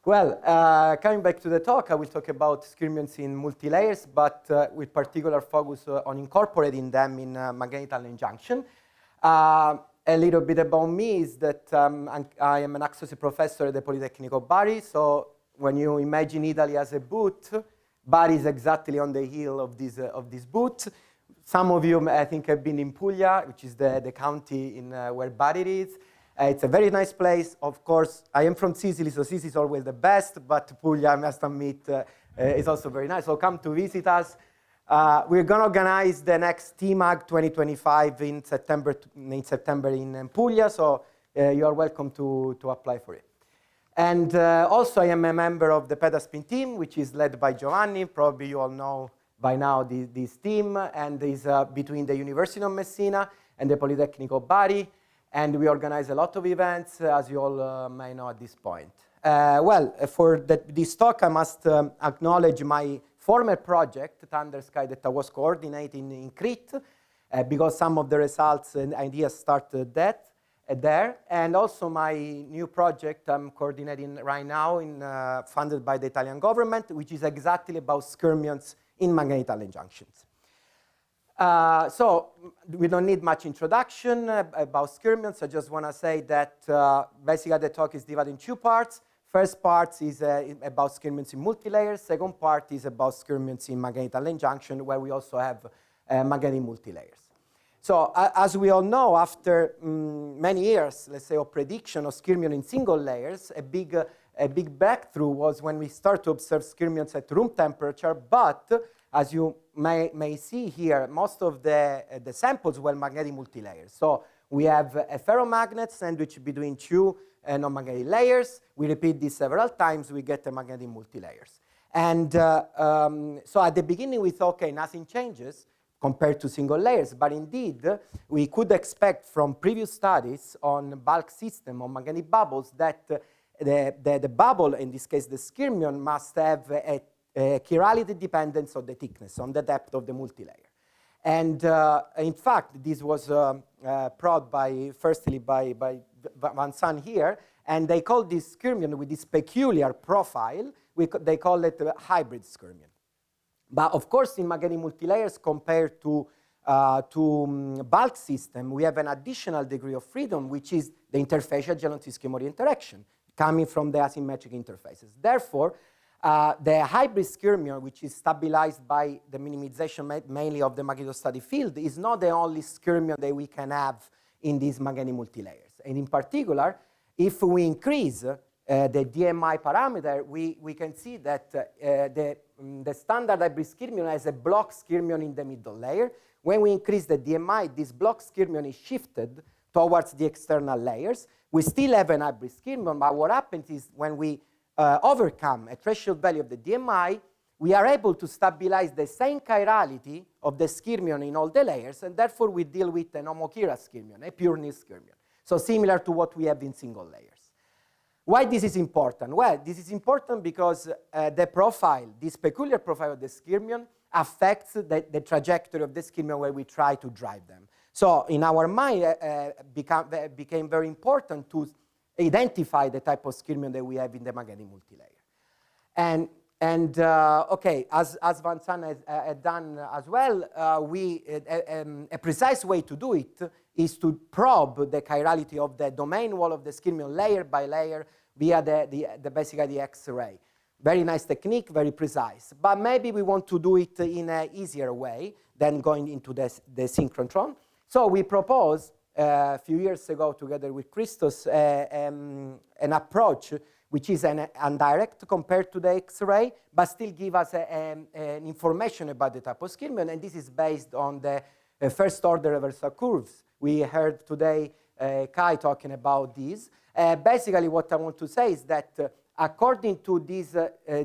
Well, coming back to the talk, I will talk about skyrmions in multilayers, but with particular focus on incorporating them in magnetic junction. A little bit about me is that I am an associate professor at the Polytechnic of Bari. So when you imagine Italy as a boot, Bari is exactly on the heel of this boot. Some of you, I think, have been in Puglia, which is the county in where Bari is. It's a very nice place. Of course, I am from Sicily, so Sicily is always the best, but Puglia, I must admit, is also very nice. So come to visit us. We're going to organize the next TMAG 2025 in September in Puglia, so you are welcome to apply for it. And also, I am a member of the Petaspin team, which is led by Giovanni. Probably you all know by now this team, and is between the University of Messina and the Polytechnic of Bari. And we organize a lot of events, as you all may know at this point. Well, for this talk, I must acknowledge my former project, Thunder Sky, that I was coordinating in Crete, because some of the results and ideas started there. And also my new project I'm coordinating right now, funded by the Italian government, which is exactly about skyrmions in magnetic junctions. So we don't need much introduction about skyrmions. I just want to say that basically the talk is divided in two parts. First part is about skyrmions in multilayers. Second part is about skyrmions in magnetic junction, where we also have magnetic multilayers. So as we all know, after many years, let's say, of prediction of skyrmion in single layers, a big breakthrough was when we start to observe skyrmions at room temperature. But as you may see here, most of the samples were magnetic multilayers. So we have a ferromagnet sandwiched between two non-magnetic layers. We repeat this several times, we get a magnetic multilayers. And so at the beginning we thought, okay, nothing changes compared to single layers. But indeed, we could expect from previous studies on bulk system, on magnetic bubbles, that the bubble, in this case the skyrmion, must have a chirality dependence on the thickness, on the depth of the multilayer. And in fact, this was brought firstly by Van San here, and they call this skyrmion with this peculiar profile, they call it a hybrid skyrmion. But of course, in magnetic multilayers compared to bulk system, we have an additional degree of freedom, which is the interfacial Jelen-Tyski-Mori interaction coming from the asymmetric interfaces. Therefore, the hybrid skyrmion, which is stabilized by the minimization mainly of the magnetostatic field, is not the only skyrmion that we can have in these magnetic multilayers. And in particular, if we increase the DMI parameter, we can see that the standard hybrid skyrmion has a block skyrmion in the middle layer. When we increase the DMI, this block skyrmion is shifted towards the external layers. We still have an hybrid skyrmion, but what happens is when we overcome a threshold value of the DMI, we are able to stabilize the same chirality of the skyrmion in all the layers, and therefore we deal with an homochiral skyrmion, a pure nil skyrmion. So similar to what we have in single layers. Why this is important? Well, this is important because the profile, this peculiar profile of the skyrmion, affects the trajectory of the skyrmion where we try to drive them. So in our mind, became very important to identify the type of skyrmion that we have in the magnetic multilayer. Okay, as Van San had done as well, a precise way to do it is to probe the chirality of the domain wall of the skyrmion layer by layer via basically the X-ray. Very nice technique, very precise. But maybe we want to do it in an easier way than going into the synchrotron. So we proposed a few years ago, together with Christos, an approach which is an indirect compared to the X-ray, but still give us an information about the type of skyrmion, and this is based on the first-order reversal curves. We heard today Kai talking about these. Basically, what I want to say is that according to this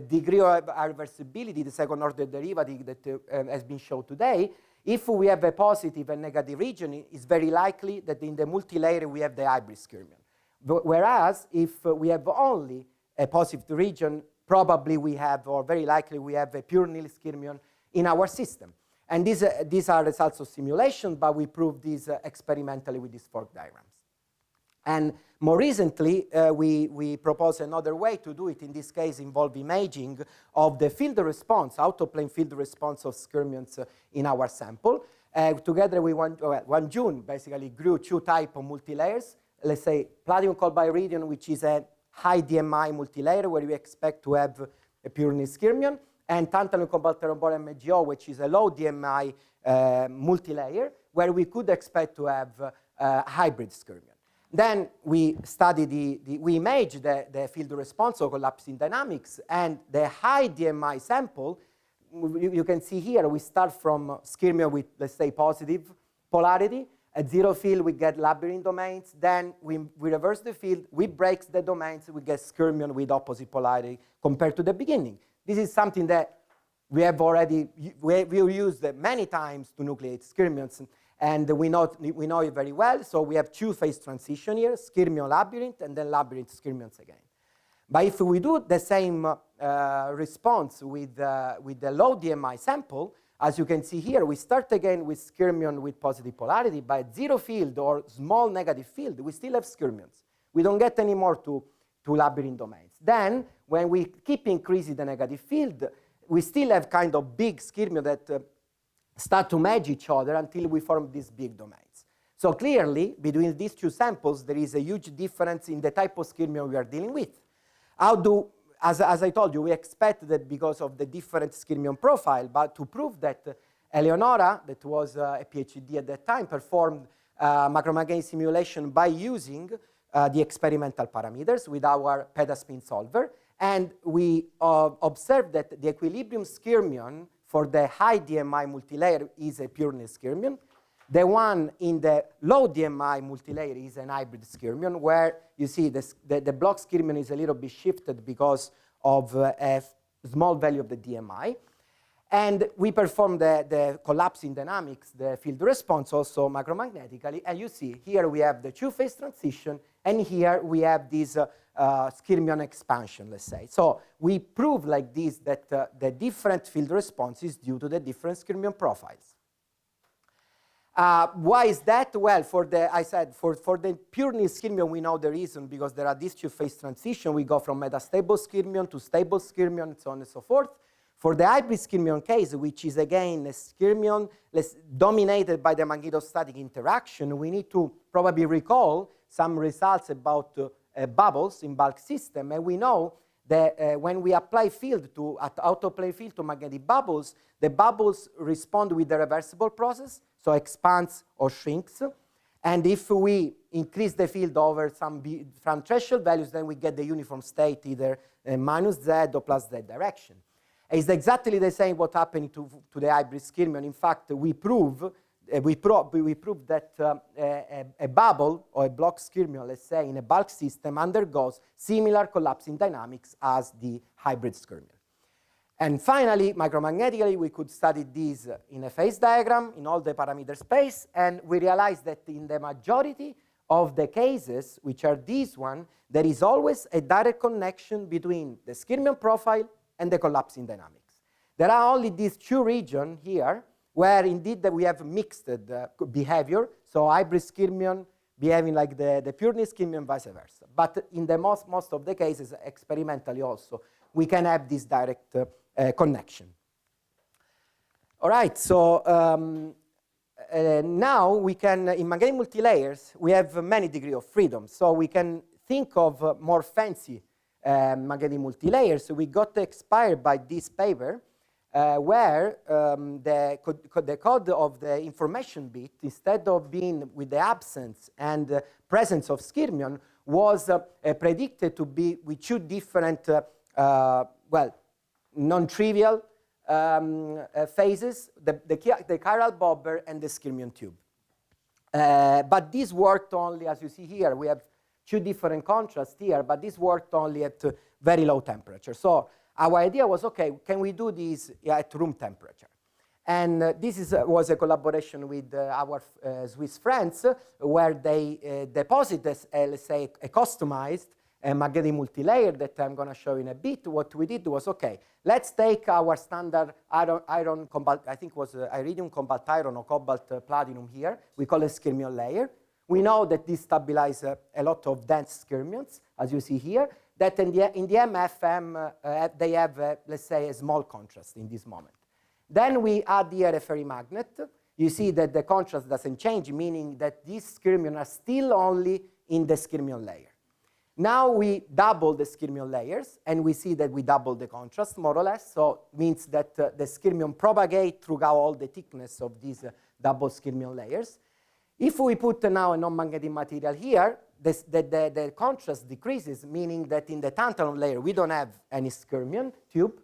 degree of reversibility, the second-order derivative that has been shown today, if we have a positive and negative region, it's very likely that in the multilayer we have the hybrid skyrmion. Whereas if we have only a positive region, probably we have, or very likely we have, a pure nil skyrmion in our system. And these are results of simulation, but we proved these experimentally with these fork diagrams. And More recently, we propose another way to do it, in this case involve imaging of the field response, out-of-plane field response of skyrmions in our sample. Together we one June basically grew two types of multilayers. Let's say platinum cobalt iridium, which is a high DMI multilayer where we expect to have a pure skyrmion, and tantalum cobalt boron MgO, which is a low DMI multilayer where we could expect to have hybrid skyrmion. Then we study we image the field response of collapsing dynamics, and the high DMI sample, you can see here, we start from skyrmion with, let's say, positive polarity. At zero field, we get labyrinth domains. Then we reverse the field, we break the domains, we get skyrmion with opposite polarity compared to the beginning. This is something that we have already used many times to nucleate skyrmions, and we know it very well. So we have two-phase transition here, skyrmion labyrinth, and then labyrinth skyrmions again. But if we do the same response with the low DMI sample, as you can see here, we start again with skyrmion with positive polarity. But at zero field or small negative field, we still have skyrmions. We don't get any more to labyrinth domains. Then, when we keep increasing the negative field, we still have kind of big skyrmion that start to match each other until we form these big domains. So clearly, between these two samples, there is a huge difference in the type of skyrmion we are dealing with. As I told you, we expect that because of the different skyrmion profile, but to prove that, Eleonora, that was a PhD at that time, performed macromagnetic simulation by using the experimental parameters with our petaspin solver, and we observed that the equilibrium skyrmion for the high DMI multilayer is a pure skyrmion. The one in the low DMI multilayer is an hybrid skyrmion, where you see the block skyrmion is a little bit shifted because of a small value of the DMI. And we perform the collapsing dynamics, the field response also macromagnetically. And you see here we have the two-phase transition, and here we have this skyrmion expansion, let's say. So we prove like this that the different field response is due to the different skyrmion profiles. Why is that? Well, for the pure skyrmion, we know the reason, because there are these two-phase transition. We go from metastable skyrmion to stable skyrmion, and so on and so forth. For the hybrid skyrmion case, which is again a skyrmion dominated by the magnetostatic interaction, we need to probably recall some results about bubbles in bulk system, and we know that when we apply field out-of-plane field to magnetic bubbles, the bubbles respond with the reversible process, so expands or shrinks. And if we increase the field over some threshold values, then we get the uniform state, either minus z or plus z direction. It's exactly the same what happened to the hybrid skyrmion. In fact, we prove that a bubble or a block skyrmion, let's say, in a bulk system undergoes similar collapsing dynamics as the hybrid skyrmion. And finally, macromagnetically, we could study this in a phase diagram in all the parameter space, and we realized that in the majority of the cases, which are this one, there is always a direct connection between the skyrmion profile and the collapsing dynamics. There are only these two regions here where indeed we have mixed behavior, so hybrid skyrmion behaving like the pure skyrmion, vice versa. But in the most of the cases, experimentally also, we can have this direct connection. All right, so now we can, in magnetic multilayers, we have many degrees of freedom. So we can think of more fancy magnetic multilayers. So we got expired by this paper, where the code of the information bit, instead of being with the absence and presence of skyrmion, was predicted to be with two different, well, non-trivial phases, the chiral bobber and the skyrmion tube. But this worked only, as you see here, we have two different contrasts here, but this worked only at very low temperature. So our idea was, okay, can we do this at room temperature? And this was a collaboration with our Swiss friends, where they deposited, let's say, a customized magnetic multilayer that I'm going to show in a bit. What we did was, okay, let's take our standard iron cobalt, I think it was iridium cobalt iron or cobalt platinum here. We call it skyrmion layer. We know that this stabilizes a lot of dense skyrmions, as you see here, that in the MFM, they have, let's say, a small contrast in this moment. Then we add here a ferrimagnet. You see that the contrast doesn't change, meaning that these skyrmions are still only in the skyrmion layer. Now we double the skyrmion layers, and we see that we double the contrast, more or less. So it means that the skyrmion propagate throughout all the thickness of these double skyrmion layers. If we put now a non-magnetic material here, the contrast decreases, meaning that in the tantalum layer we don't have any skyrmion tube.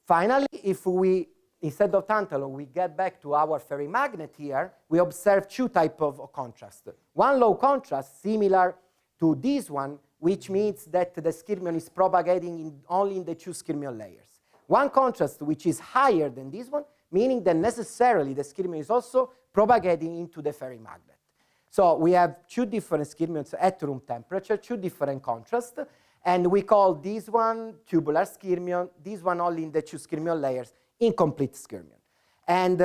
Finally, if we, instead of tantalum, we get back to our ferrimagnet here, we observe two types of contrast. One low contrast, similar to this one, which means that the skyrmion is propagating only in the two skyrmion layers. One contrast which is higher than this one, meaning that necessarily the skyrmion is also propagating into the ferrimagnet. So we have two different skyrmions at room temperature, two different contrasts, and we call this one tubular skyrmion, this one only in the two skyrmion layers, incomplete skyrmion. And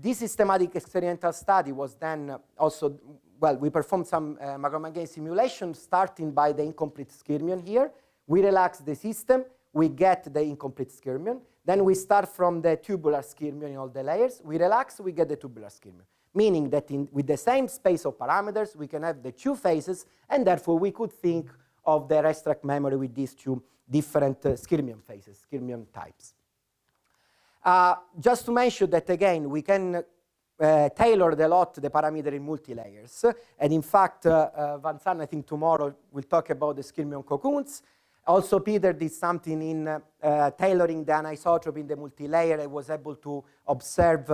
this systematic experimental study was then also, well, we performed some macromagnetic simulations starting by the incomplete skyrmion here. We relax the system, we get the incomplete skyrmion. Then we start from the tubular skyrmion in all the layers. We relax, we get the tubular skyrmion. Meaning that with the same space of parameters, we can have the two phases, and therefore we could think of the racetrack memory with these two different skyrmion phases, skyrmion types. Just to mention that again, we can tailor a lot the parameter in multi-layers. And in fact, Van Zandt, I think tomorrow, will talk about the skyrmion cocoons. Also, Peter did something in tailoring the anisotropy in the multi-layer. I was able to observe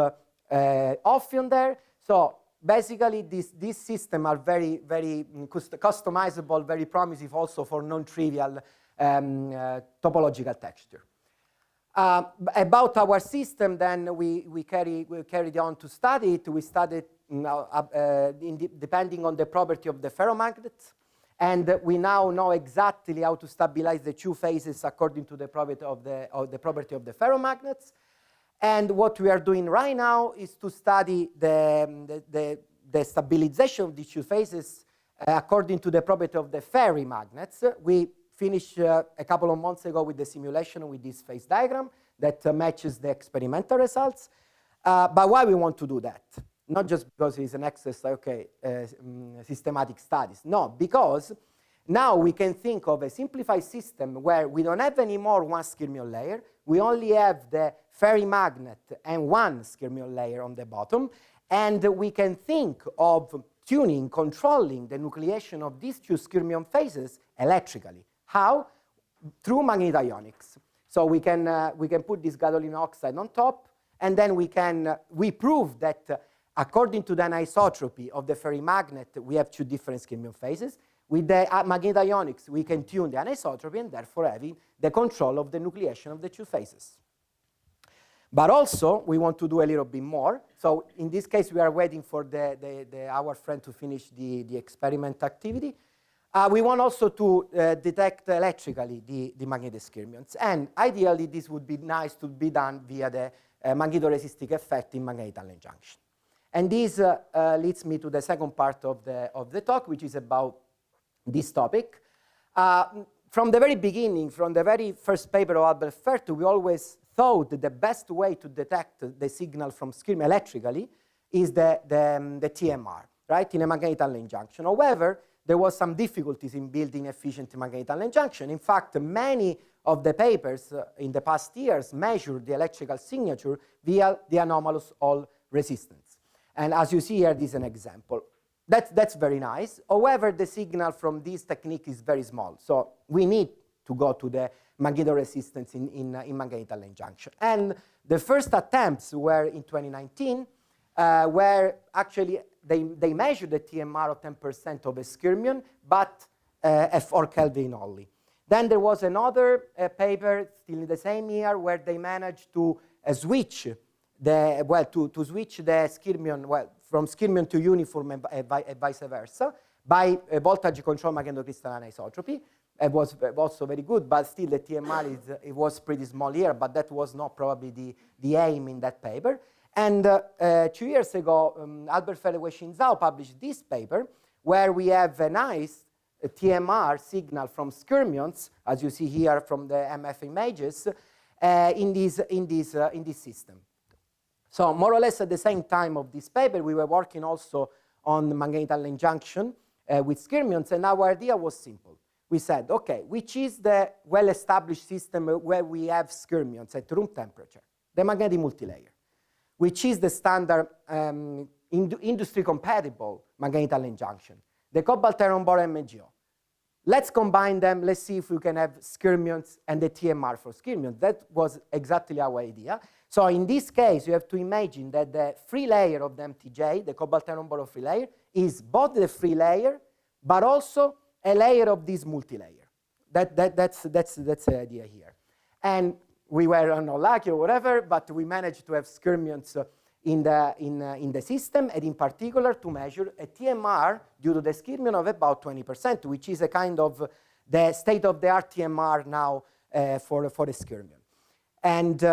often there. So basically, these systems are very, very customizable, very promising also for non-trivial topological texture. About our system, then we carried on to study it. We studied depending on the property of the ferromagnet. And we now know exactly how to stabilize the two phases according to the property of the ferromagnets. And what we are doing right now is to study the stabilization of these two phases according to the property of the ferrimagnets. We finished a couple of months ago with the simulation with this phase diagram that matches the experimental results. But why we want to do that? Not just because it's an exercise, okay, systematic studies. No, because now we can think of a simplified system where we don't have anymore one skyrmion layer. We only have the ferrimagnet and one skyrmion layer on the bottom. And we can think of tuning, controlling the nucleation of these two skyrmion phases electrically. How? Through magnetic ionics. So we can put this gadolinium oxide on top, and then we prove that according to the anisotropy of the ferrimagnet, we have two different skyrmion phases. With the magnetic ionics, we can tune the anisotropy and therefore having the control of the nucleation of the two phases. But also, we want to do a little bit more. So in this case, we are waiting for our friend to finish the experiment activity. We want also to detect electrically the magnetic skyrmions. And ideally, this would be nice to be done via the magnetoresistive effect in magnetic tunneling junction. And this leads me to the second part of the talk, which is about this topic. From the very beginning, from the very first paper of Albert Fertu, we always thought that the best way to detect the signal from skyrmion electrically is the TMR, right, in a magnetic tunneling junction. However, there was some difficulties in building efficient magnetic tunneling junction. In fact, many of the papers in the past years measured the electrical signature via the anomalous Hall resistance. And as you see here, this is an example. That's very nice. However, the signal from this technique is very small. So we need to go to the magnetoresistance in magnetic tunneling junction. And the first attempts were in 2019, where actually they measured the TMR of 10% of a skyrmion, but at 4 Kelvin only. Then there was another paper, still in the same year, where they managed to switch to switch the skyrmion, from skyrmion to uniform and vice versa, by a voltage control magnetocrystalline anisotropy. It was also very good, but still the TMR it was pretty small here, but that was not probably the aim in that paper. And 2 years ago, Albert Fellowes-Shinzao published this paper where we have a nice TMR signal from Skyrmions, as you see here from the MF images, in this system. So more or less at the same time of this paper, we were working also on magnetic lane junction with Skyrmions, and our idea was simple. We said, okay, which is the well-established system where we have Skyrmions at room temperature? The magnetic multilayer, which is the standard industry-compatible magnetic lane junction, the cobalt iron boron MgO. Let's combine them. Let's see if we can have Skyrmions and the TMR for Skyrmions. That was exactly our idea. So in this case, you have to imagine that the free layer of the MTJ, the cobalt iron boron free layer, is both the free layer, but also a layer of this multilayer. That's the idea here. And we were unlucky or whatever, but we managed to have Skyrmions in the system, and in particular to measure a TMR due to the Skyrmion of about 20%, which is a kind of the state-of-the-art TMR now for a Skyrmion. And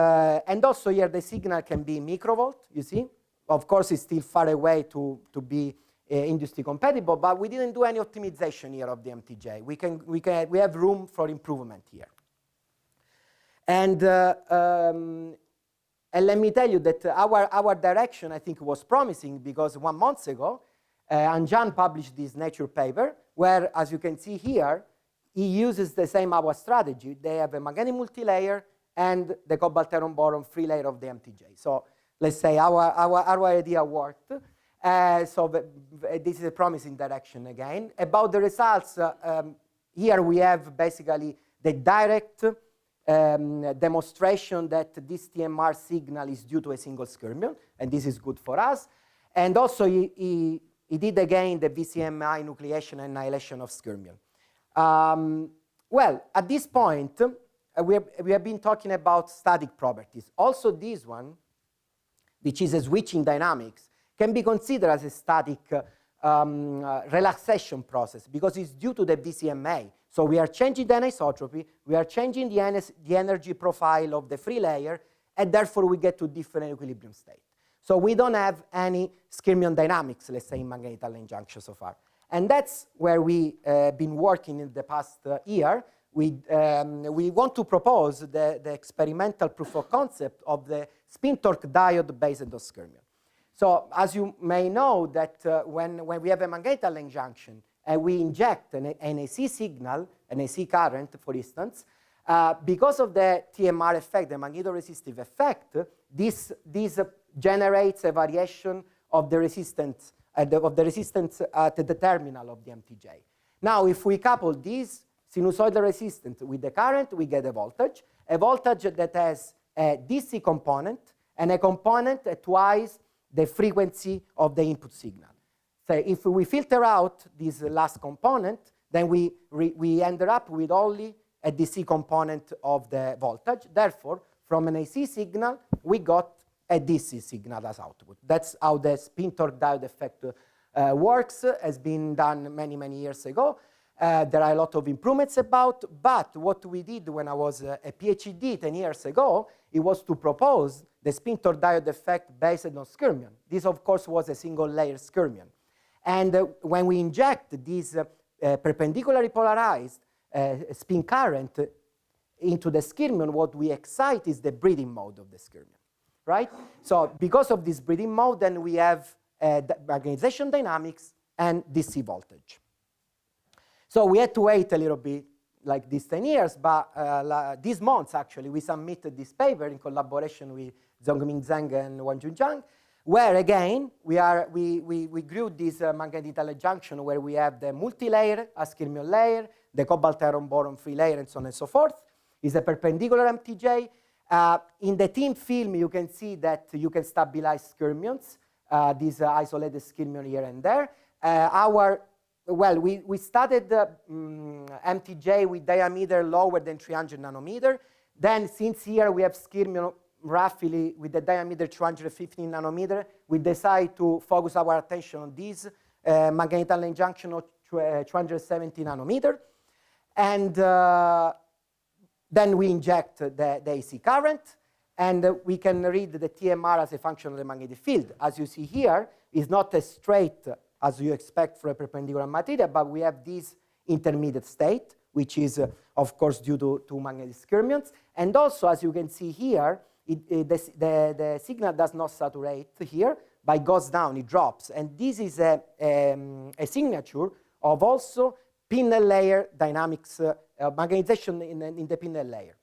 also here the signal can be microvolt, you see. Of course, it's still far away to be industry compatible, but we didn't do any optimization here of the MTJ. We have room for improvement here. And let me tell you that our direction, I think, was promising, because 1 month ago, Anjan published this Nature paper where, as you can see here, he uses the same our strategy. They have a magnetic multilayer and the cobalt iron boron free layer of the MTJ. So let's say our idea worked. This is a promising direction again. About the results, here we have basically the direct demonstration that this TMR signal is due to a single Skyrmion, and this is good for us. And also he did again the VCMI nucleation and annihilation of Skyrmion. Well, at this point, we have been talking about static properties. Also this one, which is a switching dynamics, can be considered as a static relaxation process, because it's due to the VCMA. So we are changing the anisotropy, we are changing the energy profile of the free layer, and therefore we get to different equilibrium state. So we don't have any Skyrmion dynamics, let's say, in magnetic lane junction so far. And that's where we been working in the past year. We want to propose the experimental proof of concept of the spin torque diode based on Skyrmion. So as you may know, that when we have a magnetic lane junction and we inject an AC signal, an AC current, for instance, because of the TMR effect, the magnetoresistive effect, this generates a variation of the resistance at the terminal of the MTJ. Now, if we couple this sinusoidal resistance with the current, we get a voltage that has a DC component and a component at twice the frequency of the input signal. So if we filter out this last component, then we end up with only a DC component of the voltage. Therefore, from an AC signal, we got a DC signal as output. That's how the spin torque diode effect works. Has been done many, many years ago. There are a lot of improvements about, but what we did when I was a PhD 10 years ago, it was to propose the spin torque diode effect based on Skyrmion. This, of course, was a single layer Skyrmion. And when we inject this perpendicularly polarized spin current into the Skyrmion, what we excite is the breathing mode of the Skyrmion, right? So because of this breathing mode, then we have magnetization dynamics and DC voltage. So we had to wait a little bit, like these 10 years, but this month, actually, we submitted this paper in collaboration with Zhongming Zheng and Wanjun Zhang, where, again, we grew this magnetic lane junction where we have the multi-layer, a Skyrmion layer, the cobalt iron boron free layer, and so on and so forth. It's a perpendicular MTJ. In the thin film, you can see that you can stabilize Skyrmions, these isolated Skyrmion here and there. We started MTJ with diameter lower than 300 nanometer. Then, since here we have Skyrmion roughly with the diameter 215 nanometer, we decide to focus our attention on this magnetic lane junction of 270 nanometer. And then we inject the AC current. And we can read the TMR as a function of the magnetic field. As you see here, it's not as straight as you expect for a perpendicular material, but we have this intermediate state, which is, of course, due to magnetic skyrmions. And also, as you can see here, the signal does not saturate here, but it goes down, it drops. And this is a signature of also pinel layer dynamics, magnetization in the pinel layer.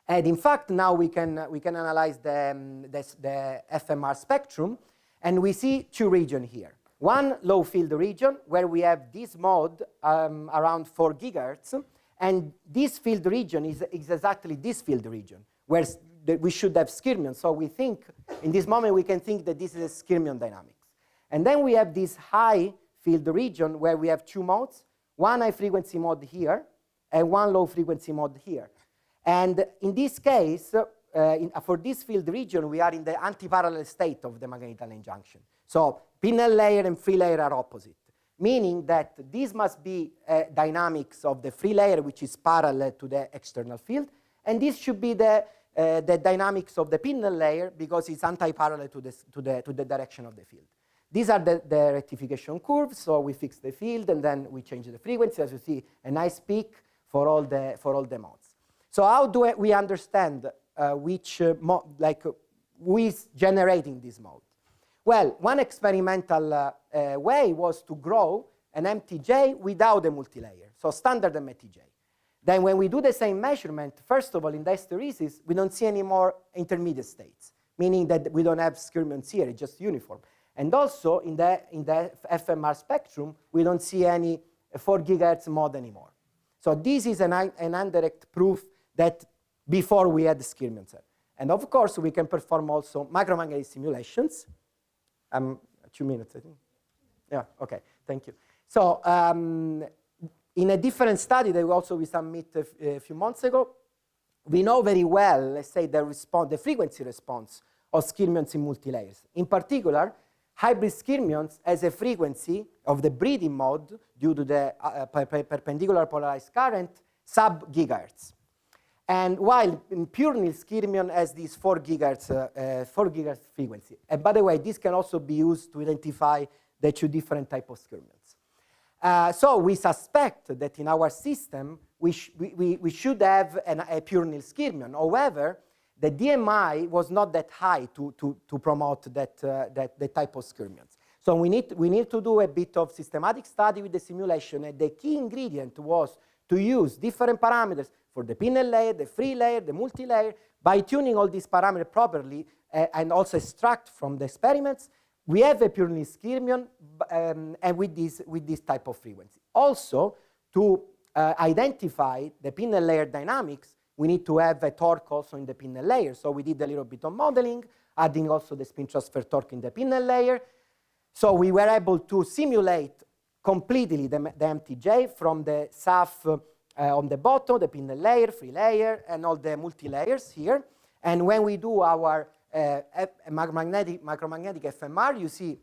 And in fact, now we can analyze the FMR spectrum, and we see two regions here. One low field region, where we have this mode around 4 gigahertz, and this field region is exactly this field region, where we should have skyrmions. So we think, in this moment, we can think that this is a skyrmion dynamics. And then we have this high field region, where we have two modes, one high frequency mode here, and one low frequency mode here. And in this case, for this field region, we are in the antiparallel state of the magnetic lane junction. So pinel layer and free layer are opposite, meaning that this must be dynamics of the free layer, which is parallel to the external field, and this should be the dynamics of the pinel layer, because it's anti-parallel to the direction of the field. These are the rectification curves, so we fix the field, and then we change the frequency. As you see, a nice peak for all the modes. So how do we understand who is generating this mode? Well, one experimental way was to grow an MTJ without a multilayer, so standard MTJ. Then when we do the same measurement, first of all, in the hysteresis, we don't see any more intermediate states, meaning that we don't have skyrmions here, it's just uniform. And also, in the FMR spectrum, we don't see any 4 gigahertz mode anymore. So this is an indirect proof that before we had the skyrmions. And of course, we can perform also micromagnetic simulations. 2 minutes, I think. Yeah, OK, thank you. So in a different study that we submitted a few months ago, we know very well, let's say, the frequency response of skyrmions in multilayers. In particular, hybrid skyrmions has a frequency of the breeding mode due to the perpendicular polarized current sub-gigahertz. And while in pure nil skyrmion has this 4 gigahertz frequency. And by the way, this can also be used to identify the two different types of skyrmions. So we suspect that in our system, we should have a pure nil skyrmion. However, the DMI was not that high to promote that type of skyrmions. So we need to do a bit of systematic study with the simulation, and the key ingredient was to use different parameters for the pinel layer, the free layer, the multi-layer. By tuning all these parameters properly and also extract from the experiments, we have a pure nil skyrmion and with this type of frequency. Also, to identify the pinel layer dynamics, we need to have a torque also in the pinel layer. So we did a little bit of modeling, adding also the spin transfer torque in the pinel layer. So we were able to simulate completely the MTJ from the SAF on the bottom, the pinel layer, free layer, and all the multi-layers here. And when we do our micromagnetic FMR, you see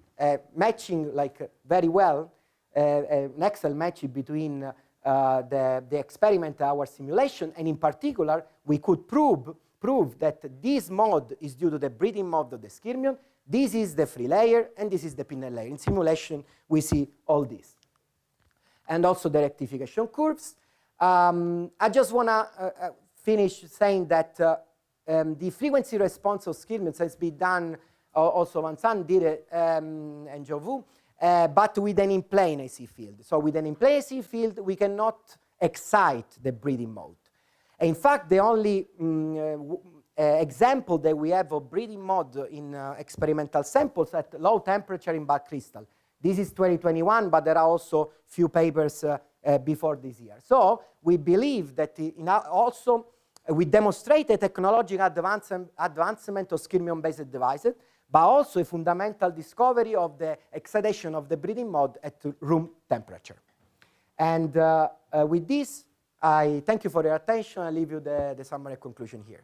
matching like very well, an excellent match between the experiment and our simulation. And in particular, we could prove that this mode is due to the breeding mode of the skyrmion. This is the free layer, and this is the pinel layer. In simulation, we see all this. And also the rectification curves. I just want to finish saying that the frequency response of skyrmions has been done, also Vincent did it, and Jovu, but with an in-plane AC field. So with an in-plane AC field, we cannot excite the breeding mode. In fact, the only example that we have of breeding mode in experimental samples at low temperature in Bari crystal. This is 2021, but there are also few papers before this year. So we believe that also we demonstrate a technological advancement of skyrmion-based devices, but also a fundamental discovery of the excitation of the breeding mode at room temperature. And with this, I thank you for your attention. I leave you the summary conclusion here.